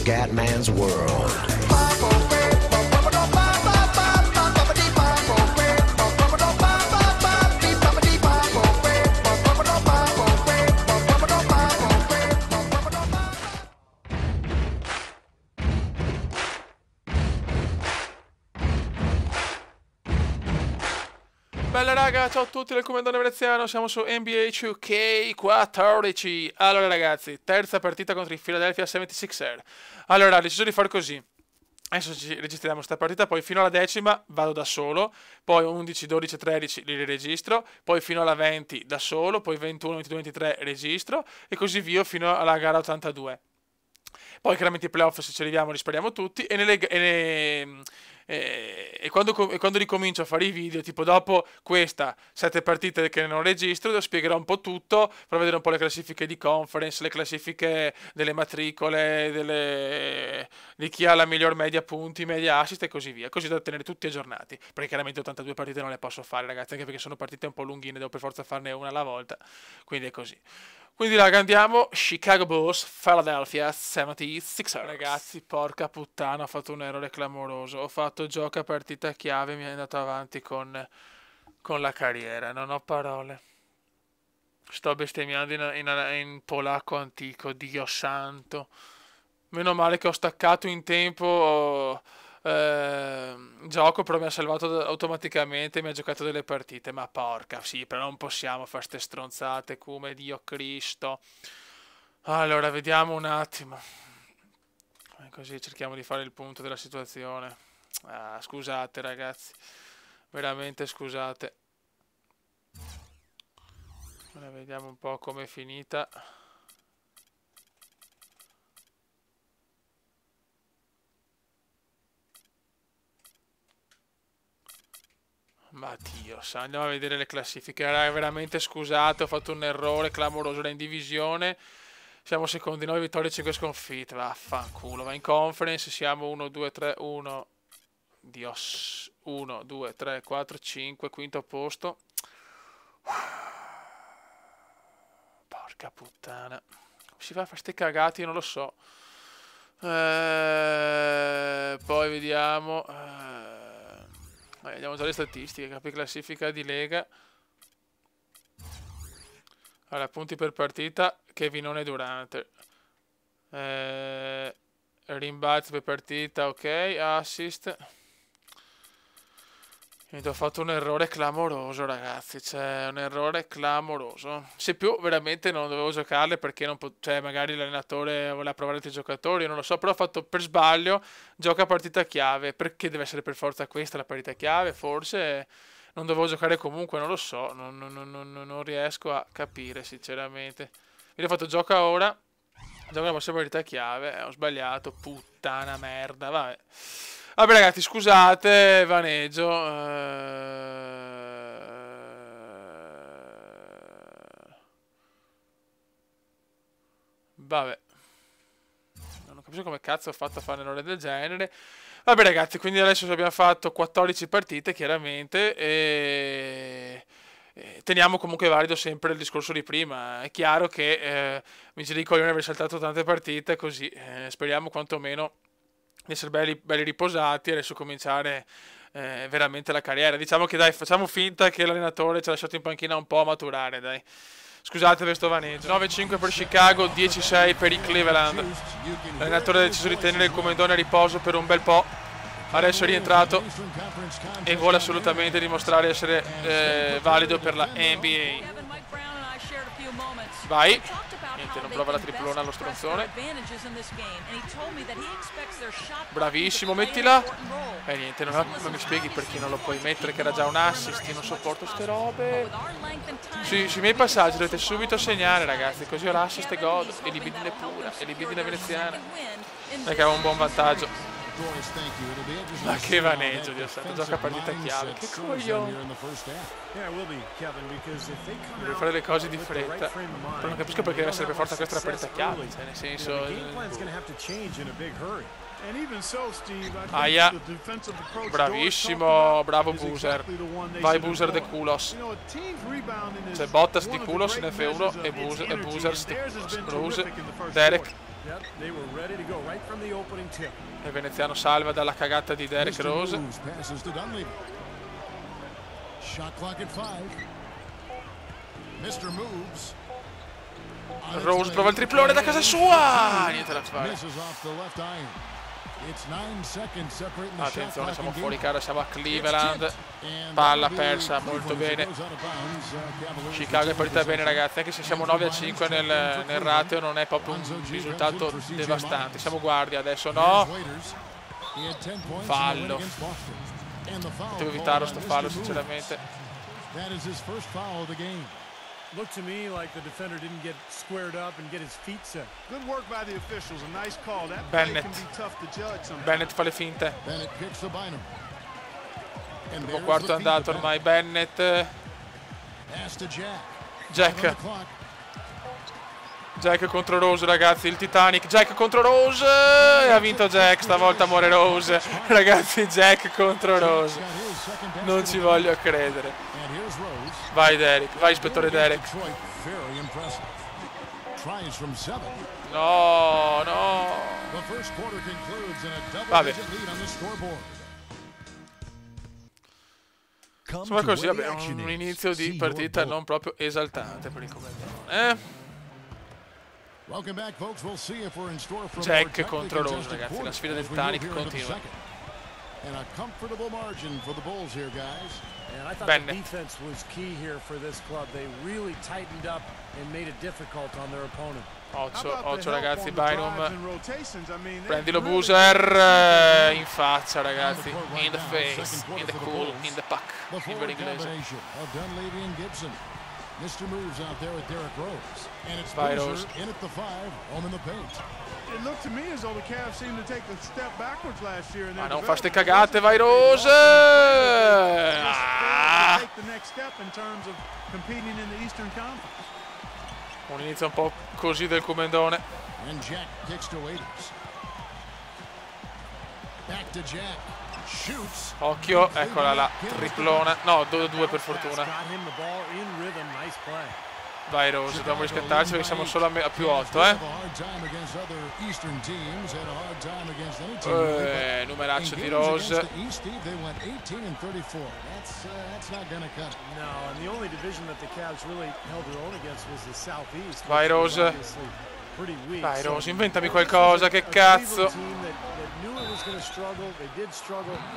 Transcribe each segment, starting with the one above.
Scatman's World. Bella raga, ciao a tutti del Comandone Veneziano, siamo su NBA 2K14. Allora ragazzi, terza partita contro i Philadelphia 76er. Allora, ho deciso di far così. Adesso ci registriamo questa partita, poi fino alla decima vado da solo, poi 11, 12, 13 li registro, poi fino alla 20 da solo, poi 21, 22, 23 registro e così via fino alla gara 82. Poi chiaramente i playoff se ci arriviamo li spariamo tutti e quando ricomincio a fare i video, tipo dopo questa 7 partite che non registro, spiegherò un po' tutto, per vedere un po' le classifiche di conference, le classifiche delle matricole, di chi ha la miglior media punti, media assist e così via, così da tenere tutti aggiornati, perché chiaramente 82 partite non le posso fare ragazzi, anche perché sono partite un po' lunghine, devo per forza farne una alla volta, quindi è così. Quindi raga andiamo, Chicago Bulls, Philadelphia 76ers. Ragazzi, porca puttana, ho fatto un errore clamoroso, ho fatto gioca partita chiave, mi è andato avanti con la carriera, non ho parole. Sto bestemmiando in polacco antico, Dio santo. Meno male che ho staccato in tempo gioco, però mi ha salvato automaticamente, mi ha giocato delle partite, ma porca, sì, però non possiamo fare ste stronzate, come Dio Cristo. Allora, vediamo un attimo. Così cerchiamo di fare il punto della situazione. Ah, scusate ragazzi, veramente scusate. Ora vediamo un po' com'è finita. Ma Dio, andiamo a vedere le classifiche. Veramente scusate, ho fatto un errore clamoroso in divisione. Siamo secondi, 9 vittorie e 5 sconfitte. Vaffanculo, va in conference. Siamo 1, 2, 3, 1. Dios. 1, 2, 3, 4, 5. Quinto posto. Porca puttana. Come si fa a fare ste cagate? Io non lo so. Poi vediamo. Vediamo già le statistiche, capi classifica di Lega. Allora, punti per partita, Kevinone Durante. Rimbalzi per partita, ok, assist. Quindi ho fatto un errore clamoroso, ragazzi, cioè un errore clamoroso. Se più veramente non dovevo giocarle perché non cioè magari l'allenatore voleva provare altri giocatori, non lo so, però ho fatto per sbaglio, gioca partita chiave, perché deve essere per forza questa la partita chiave? Forse non dovevo giocare comunque, non lo so, non riesco a capire sinceramente. Quindi ho fatto gioca ora, gioca la prossima partita chiave, ho sbagliato, puttana merda, vabbè. Vabbè ragazzi, scusate, vaneggio. Vabbè. Non capisco come cazzo ho fatto a fare un errore del genere. Vabbè ragazzi, quindi adesso abbiamo fatto 14 partite, chiaramente, e teniamo comunque valido sempre il discorso di prima. È chiaro che mi giri i coglioni aver saltato tante partite, così speriamo quantomeno di essere belli riposati e adesso cominciare veramente la carriera. Diciamo che dai, facciamo finta che l'allenatore ci ha lasciato in panchina un po' a maturare, dai. Scusate per sto vaneggio. 9-5 per Chicago, 10-6 per i Cleveland. L'allenatore ha deciso di tenere il comandone a riposo per un bel po'. Adesso è rientrato e vuole assolutamente dimostrare di essere valido per la NBA. Vai. Niente, non prova la triplona allo stronzone. Bravissimo, mettila. E niente, non mi spieghi perché non lo puoi mettere, che era già un assist. Io non sopporto ste robe. Sui miei passaggi dovete subito segnare, ragazzi, così ho l'assist e godo. E libidine pura, e libidine veneziana. Perché aveva un buon vantaggio. Ma che vaneggio, Dio santo, gioca partita chiave, che coglione. Devo fare le cose di fretta, però non capisco perché deve essere per forza questa la partita chiave, cioè nel senso... Aia, bravissimo, bravo Boozer. Vai Boozer de Kulos. C'è Bottas di Kulos in F1 e Boozers di Kulos. Derek E il veneziano salva dalla cagata di Derrick Rose. Rose prova il triplone da casa sua, niente da fare. Attenzione, siamo fuori gara, siamo a Cleveland. Palla persa molto bene. Chicago è partita bene, ragazzi, anche se siamo 9-5 nel rateo, non è proprio un risultato devastante. Siamo guardia adesso, no? Fallo. Potevo evitarlo sto fallo, sinceramente. Looked to me like the defender didn't get squared up and get his feet set. Good work by the officials. A nice call. That Bennett. can be tough to judge sometimes. Bennett fa le finte. Il quarto è andato ormai. Bennett. Jack. Jack contro Rose, ragazzi. Il Titanic. Jack contro Rose. E ha vinto Jack. Stavolta muore Rose. Ragazzi, Jack contro Rose. Non ci voglio credere. Vai Derek, vai ispettore Derek. No, no. Vabbè. Insomma così, vabbè, un inizio di partita non proprio esaltante per il Comandone. Jack contro Rose, ragazzi, la sfida del Titanic continua. And a comfortable margin for the Bulls here, guys. And I thought the defense was key here for this club. They really tightened up and made it difficult on their opponent. 8 ragazzi, Bynum. Prendilo Boozer in faccia, ragazzi. In the face, in the cool, in the puck. In vero inglese. Mr. Moves out there with Derrick Rose. And it's Rose in at the 5, home in the paint. It looked to me as though the Cavs seemed to take a step backwards last year in their non fa ste cagate, vai Rose! Take the next step in terms of competing in the Eastern Conference. Un inizio un po' così del Comandone. And Jack kicks to Waiters. Back to Jack. Occhio, eccola la triplona. No, 2 per fortuna. Vai Rose, dobbiamo riscattarci perché siamo solo a più 8, numeraccio di Rose. Vai Rose. Vai Rose, inventami qualcosa, che cazzo.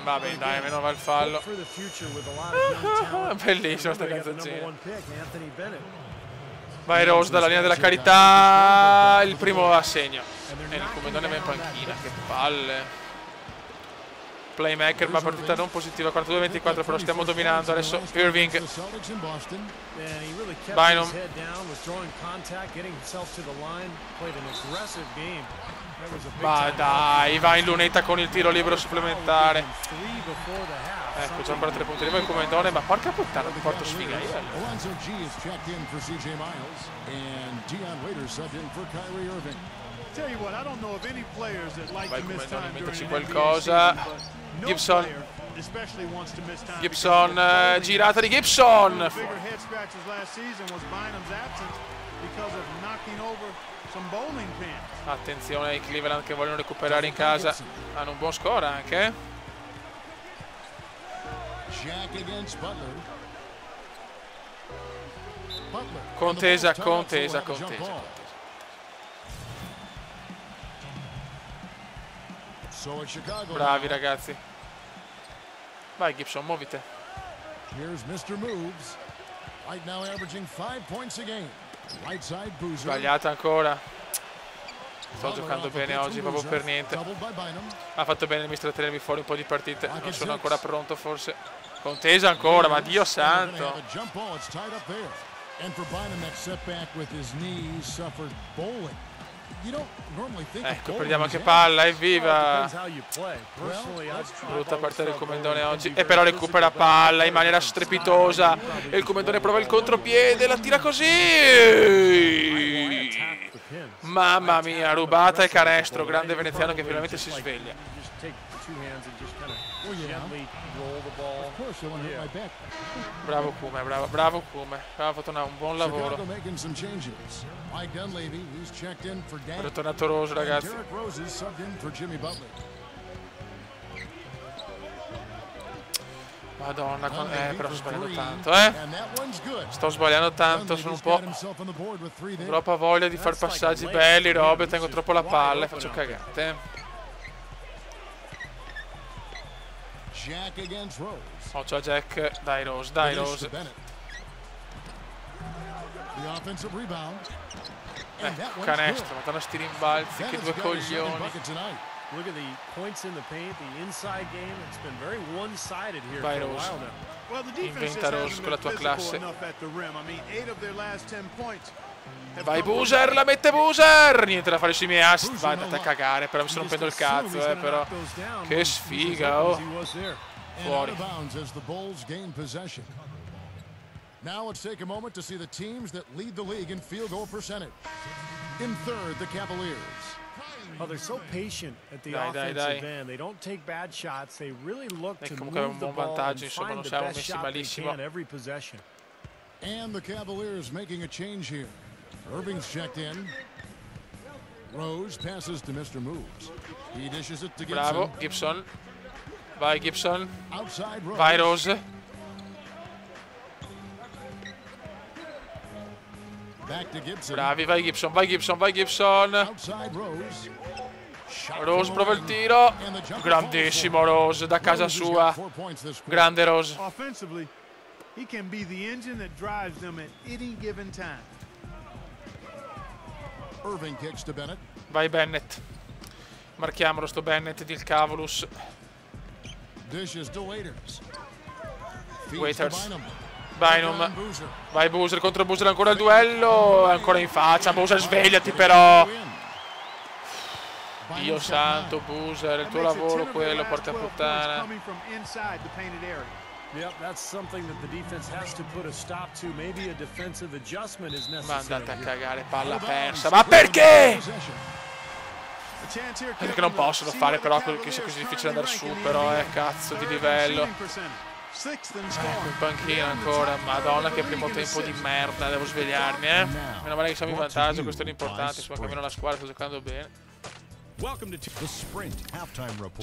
Vabbè dai, meno va il fallo. Bellissima sta canzoncina. Vai Rose dalla linea della carità. Il primo assegno. E il Comandone va in panchina, che palle. Playmaker, ma partita non positiva, 42-24, però stiamo dominando. Adesso Irving. Bynum. Ma dai, va in lunetta con il tiro libero supplementare. Ecco, c'è ancora 3 punti di il Comandone, ma porca puttana, un quarto sfiga io. Vai Comandone, metterci qualcosa. Gibson. Gibson, girata di Gibson. Attenzione ai Cleveland che vogliono recuperare in casa. Hanno un buon score anche. Contesa. Bravi ragazzi. Vai Gibson, muovite. Sbagliata ancora. Sto giocando bene oggi proprio per niente. Ha fatto bene il mister a tenermi fuori un po' di partite. Non sono ancora pronto forse. Contesa ancora, ma Dio santo. Ecco, perdiamo anche palla, evviva! Brutta partita del Comandone oggi. E però recupera palla in maniera strepitosa. E il Comandone prova il contropiede, la tira così! Mamma mia, rubata e canestro. Grande veneziano che finalmente si sveglia. Bravo Kume, bravo Kume. Aveva fatto un buon lavoro. È ritornato Rose, ragazzi. Madonna, però sto sbagliando tanto, Sto sbagliando tanto, sono un po'... troppa voglia di fare passaggi belli, robe, tengo troppo la palla e faccio cagate. Occhio a Jack, dai Rose, dai Rose. Canestro, madonna sti rimbalzi, che due coglioni. Look at the points in the paint, the inside game. It's been very one-sided here Vai for a Rose. while now. Well, the defense Inventa Rose con la tua classe. enough at the rim. I mean, 8 of their last 10 points. Vai Boozer, la mette Boozer! Niente da fare sui miei assist. Vai, andate a cagare, però mi sto rompendo il cazzo, però. Che sfiga, oh. Fuori. Now let's take a moment to see the teams that lead the league in field goal percentage. In third, the Cavaliers. Oh, they're so patient at the offensive end. They don't take bad shots. They really look to move the ball and find the best shot they can every possession. And the Cavaliers making a change here. Irving's checked in. Rose passes to Mr. Moves. He dishes it to Gibson. Bravo, Gibson. Vai Gibson. Vai Rose. Bravi, vai Gibson, vai Gibson, vai Gibson. Rose prova il tiro. Grandissimo Rose, da casa sua. Grande Rose. He can be the engine that drives them at any given time. Irving kicks to Bennett. Vai Bennett. Marchiamolo sto Bennett del Cavulus. Dishes to Waiters. Waiters. Bynum. Vai Boozer contro Boozer, ancora il duello. Ancora in faccia. Boozer, svegliati però. Dio santo, Boozer, il tuo lavoro quello, porca puttana. Yep, that's something that the defense has to put a stop to. Maybe a defensive adjustment is necessary. Ma andate a cagare, palla persa. Ma perché? Perché non possono fare però che sia così difficile andare su, però cazzo di livello. In panchina ancora, madonna che primo tempo di merda, devo svegliarmi, Meno male che siamo in vantaggio, questo è l'importante, insomma che almeno la squadra sta giocando bene. C'è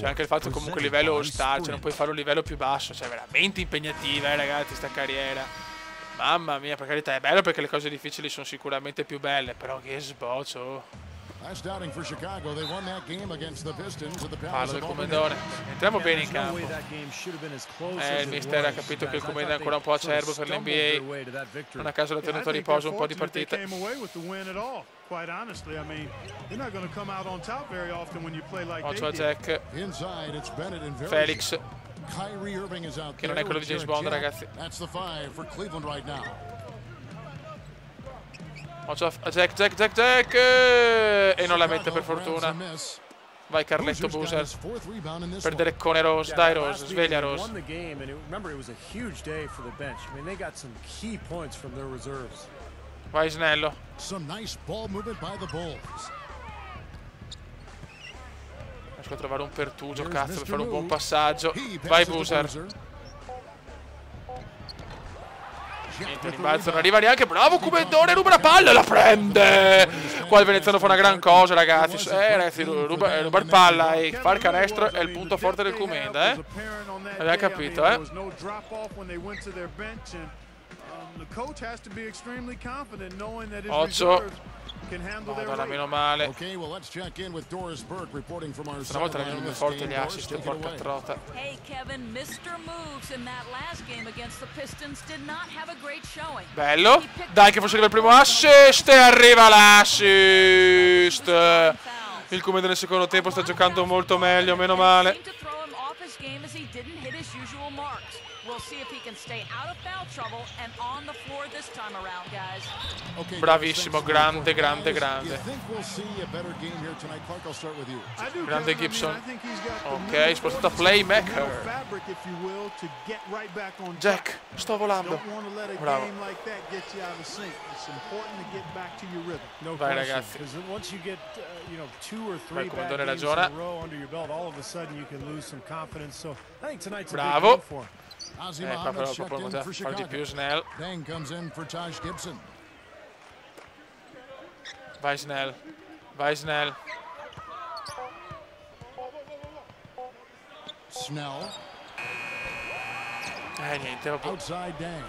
anche il fatto che comunque il livello all-star, cioè non puoi fare un livello più basso, cioè veramente impegnativa ragazzi sta carriera. Mamma mia, per carità è bello perché le cose difficili sono sicuramente più belle, però che sboccio. Palo del Comendone. Entriamo bene in campo. Il mister ha capito che il Comendone è ancora un po' acerbo per l'NBA. Non a caso l'ha tenuto a riposo un po' di partite. Occhio a Jack. Felix, che non è quello di James Bond, ragazzi. Occhio a Jack. E non la mette per fortuna. Vai Carletto Boozer. Perdere con Rose. Dai Rose, sveglia Rose. Vai Snello. Riesco a trovare un pertugio, cazzo, per fare un buon passaggio. Vai Boozer. Niente, rimbalzo, non arriva neanche. Bravo Comendone, ruba la palla e la prende. Qua il veneziano fa una gran cosa, ragazzi. Ragazzi, rubare palla e fare canestro è il punto forte del Comenda, Avete capito, Occhio. Madonna, meno male. Stavolta erano più forti gli assist, porca trota. Bello. Dai che forse arriva il primo assist e arriva l'assist. Il Comenda nel secondo tempo sta giocando molto meglio, meno male. Bravissimo, grande. Grande Gibson. Ok, spostato a playmaker. Jack, sto volando. Bravo. Vai ragazzi. Vai, il Comendone ragiona. Bravo. Qua però proprio poteva fare di più Snell. Deng comes in for Taj Gibson. Vai Snell. Vai Snell. Snell. Niente, proprio. Outside Deng.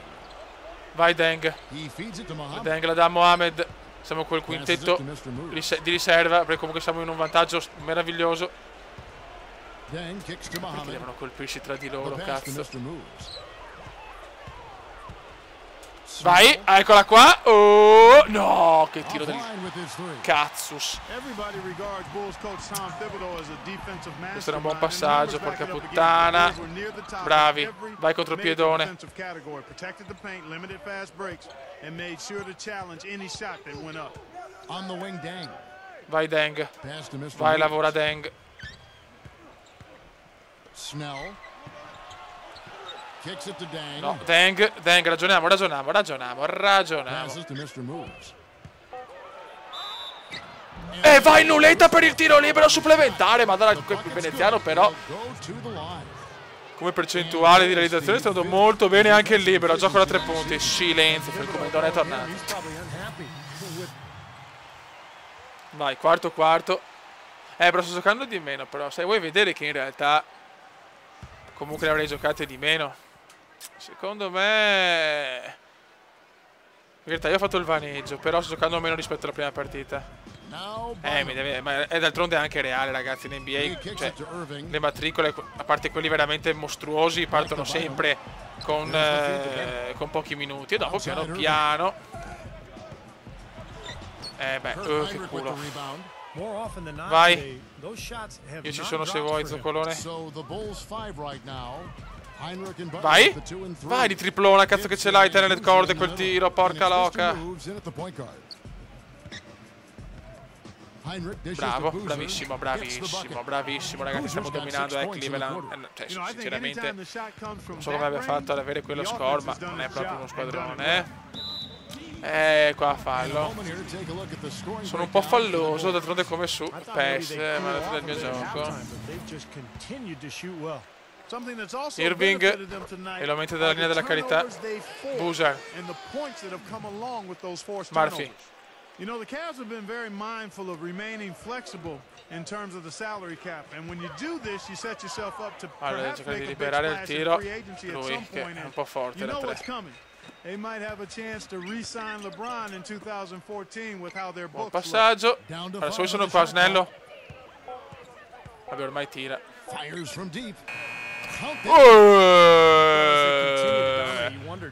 Vai Deng. He feeds it to Mohamed. Deng la dà a Mohamed. Siamo col quintetto di riserva, perché comunque siamo in un vantaggio meraviglioso. Deng kicks to Perché Mohamed. devono colpirsi tra di loro, cazzo. Vai, eccola qua. Oh, no, che tiro del cazzus. Questo era un buon passaggio, porca puttana. Bravi, vai contro il piedone. Vai Deng. Vai, lavora Deng. Snell. Kicks it to Deng. No, Deng, ragioniamo. E vai Nuleta per il tiro libero supplementare. Madonna, il veneziano però come percentuale di realizzazione è stato molto bene anche il libero. Gioco da 3 punti. Silenzio, il comandone è tornato. Vai, quarto. Però sto giocando di meno. Però sai, vuoi vedere che in realtà comunque le avrei giocate di meno? Secondo me in realtà io ho fatto il vaneggio, però sto giocando meno rispetto alla prima partita. Ma è d'altronde anche reale, ragazzi, in NBA, cioè, le matricole, a parte quelli veramente mostruosi, partono sempre con pochi minuti e dopo piano piano che culo. Vai, io ci sono se vuoi, zoccolone. Vai, vai di triplona, cazzo che ce l'hai, tenere il cord quel tiro, porca loca. Bravo, bravissimo, ragazzi, stiamo dominando Cleveland. Cioè, sinceramente, non so come abbia fatto ad avere quello score, ma non è proprio uno squadrone, qua fallo. Sono un po' falloso, d'altronde come su PES, ma del mio gioco. Irving e l'aumento della linea della carità. Boozer. Murphy. You know, the Cavs have been very mindful of remaining flexible in terms of the salary cap, and when you do this, you set yourself up to perhaps make a big splash in free agency at some point. È un po' forte, you know what's coming. They might have a chance to re-sign LeBron in 2014 with how their books passaggio. Adesso sono qua, Snello. Vabbè, ormai tira.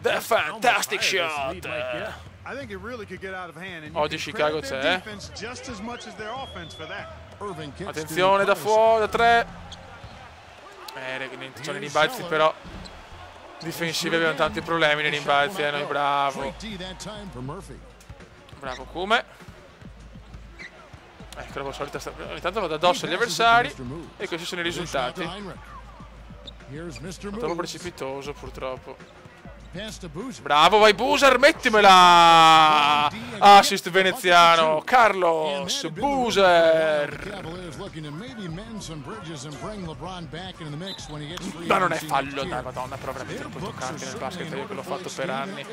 The fantastic shot. Oggi Chicago c'è. Attenzione da fuori, da 3. Sono i rimbalzi però difensivi, abbiamo tanti problemi nei rimbalzi, noi bravo. Bravo Kume. Ecco la solita, ogni tanto vado addosso agli avversari e questi sono i risultati. Troppo precipitoso purtroppo. Bravo, vai Boozer, mettimela! Assist veneziano, Carlos Boozer. Ma non è fallo, dai, madonna, però veramente non puoi toccarti nel basket, io che l'ho fatto per anni.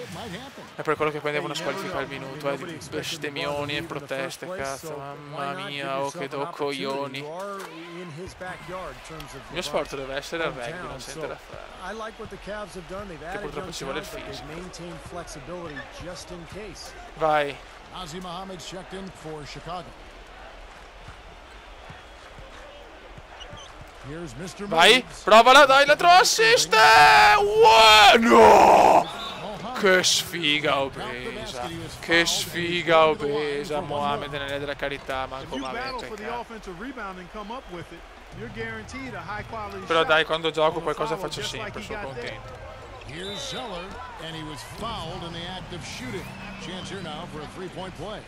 È per quello che prendevo una squalifica al minuto, bestemmioni e proteste, cazzo, mamma mia, oh che do coglioni. Il mio sport deve essere il rugby, non c'è niente da fare. Che purtroppo ci vuole il fisico. Vai. Vai, provala, dai, la throw assist. No! Che sfiga obesa. Che sfiga obesa. Mohamed nelle della carità, manco Mohamed. Però dai, quando gioco qualcosa faccio sempre, sono contento. Here's Zeller, and he was fouled in the act of shooting. Chance here now for a three-point play.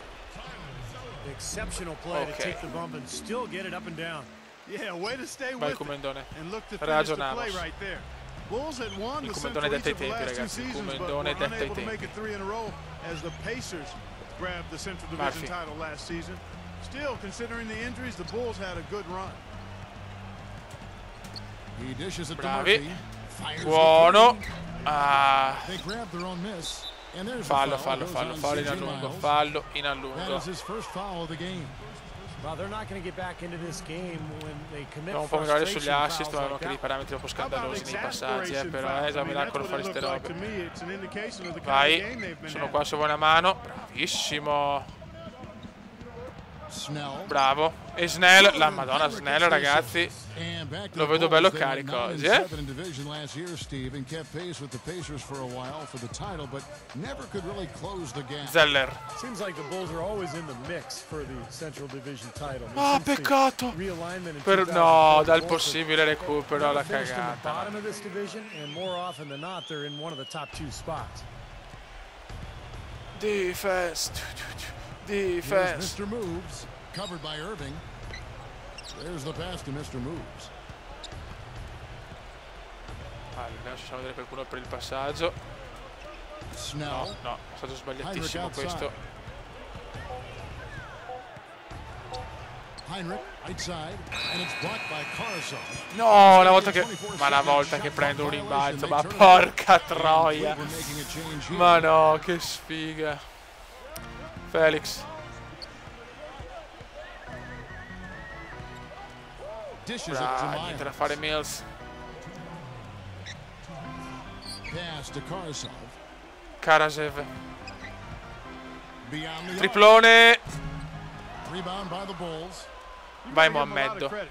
Exceptional play to take the bump and still get it up and down. Yeah, way to stay with it and look to finish the play right there. Bulls had won the Central each of the last 2 seasons, but were unable to make it 3 in a row as the Pacers grabbed the Central Division title last season. Still, considering the injuries, the Bulls had a good run. He dishes it to Murphy. Buono. Fallo in allungo. Dobbiamo un po' migliorare sugli assist, ma avevano anche dei parametri un po' scandalosi nei passaggi, però è già un miracolo fare ste robe. Vai, sono qua se vuoi una mano. Bravissimo. Bravo. E Snell, la madonna Snell, ragazzi, lo vedo bello carico oggi, eh? Zeller. Ah, peccato. No, dal possibile recupero alla cagata. Defense. Mr. Moves, covered by Irving. There's the pass to Mr. Moves. Almeno ci siamo vedere qualcuno per il passaggio. No, passaggio sbagliatissimo questo. No, una volta che prendo un rimbalzo, ma porca troia. Ma no, che sfiga. Felix. Niente da fare Mills. Karasev. Triplone. Vai Mohammed.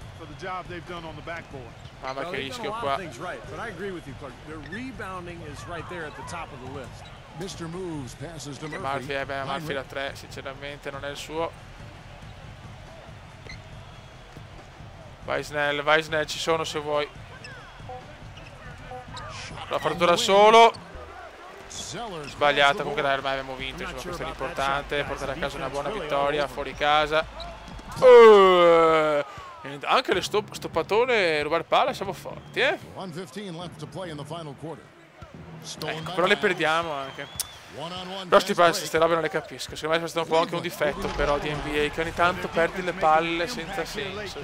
Mamma che rischio qua. Murphy da 3, sinceramente non è il suo. Vai Snell, ci sono se vuoi. L'ha fatto da solo. Sbagliata, comunque dai, ormai abbiamo vinto, insomma, questo è l'importante, portare a casa una buona vittoria, fuori casa. Anche le stoppatone rubare palla siamo forti, eh? Ecco, però le perdiamo anche. Però queste robe non le capisco. Secondo me è stato un po' anche un difetto però di NBA, che ogni tanto perdi le palle senza senso.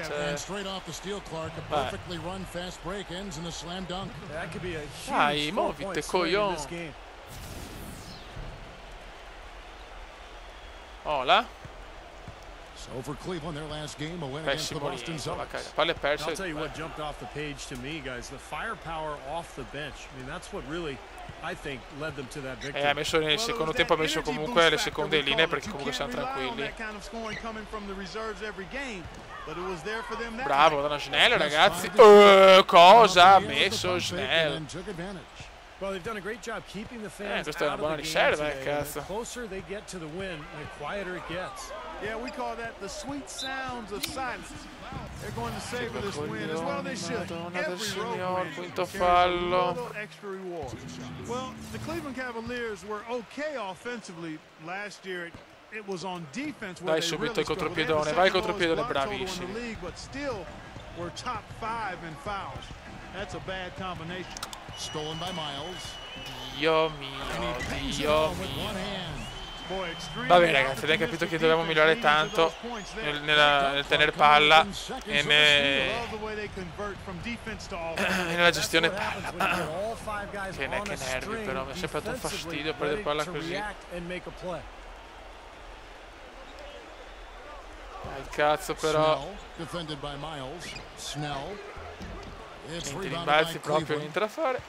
Dai, muovite, coglione. Hola. Pessimo rientro, palle perse. Ha messo nel secondo tempo, ha messo comunque le seconde linee perché comunque siamo tranquilli. Bravo dalla Snell, ragazzi. Cosa ha messo Snell? Questa è una buona riserva, cazzo. Yeah, we call that the sweet sounds of silence. They're going to savor this win as well. They should. Every road win carries a little extra reward. Well, the Cleveland Cavaliers were okay offensively last year. It was on defense where they really struggled. Vai contropiedone, bravissimi. But still, were top 5 in fouls. That's a bad combination. Stolen by Miles. Dio mio. Vabbè ragazzi, abbiamo capito che dobbiamo migliorare tanto nel tenere palla e nella gestione palla. Che nervi, però mi è sempre dato un fastidio prendere palla così. Il cazzo però. Niente rimbalzi proprio, niente da fare.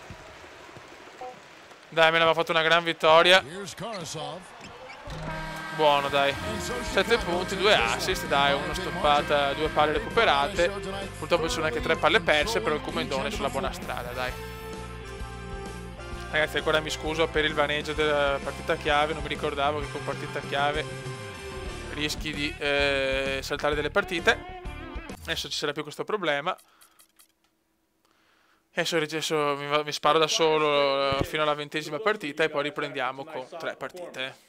Dai, me ne aveva fatto una gran vittoria. Buono, dai. 7 punti, 2 assist, dai, una stoppata, 2 palle recuperate. Purtroppo ci sono anche 3 palle perse, però il Comendone è sulla buona strada, dai. Ragazzi, ancora mi scuso per il vaneggio della partita chiave, non mi ricordavo che con partita chiave rischi di saltare delle partite. Adesso ci sarà più questo problema. Adesso mi sparo da solo fino alla 20ª partita e poi riprendiamo con 3 partite.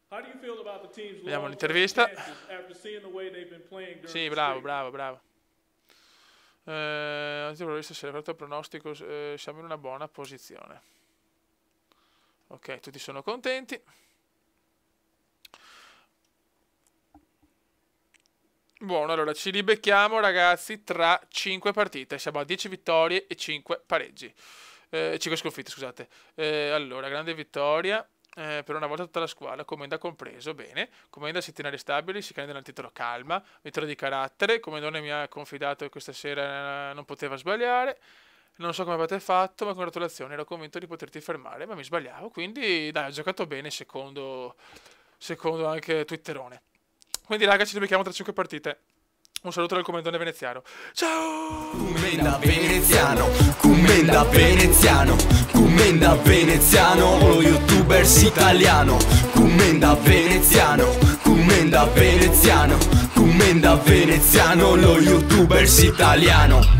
Vediamo l'intervista. Sì, bravo. Se è il pronostico, siamo in una buona posizione. Ok, tutti sono contenti. Buono, allora ci ribecchiamo ragazzi tra 5 partite. Siamo a 10 vittorie e 5 pareggi. 5 sconfitte, scusate. Allora, grande vittoria. Per una volta tutta la squadra, Commenda compreso, bene. Commenda si tiene stabili, si candida al titolo, calma, vittoria di carattere. Commendone mi ha confidato che questa sera non poteva sbagliare. Non so come avete fatto, ma congratulazioni, ero convinto di poterti fermare, ma mi sbagliavo, quindi dai, ho giocato bene, secondo anche Twitterone. Quindi raga, ci becchiamo tra 5 partite. Un saluto dal Commendone veneziano. Ciao! Commenda veneziano, Commenda veneziano, Commenda veneziano, lo youtubers italiano. Commenda veneziano, Commenda veneziano, Commenda veneziano, lo youtubers italiano.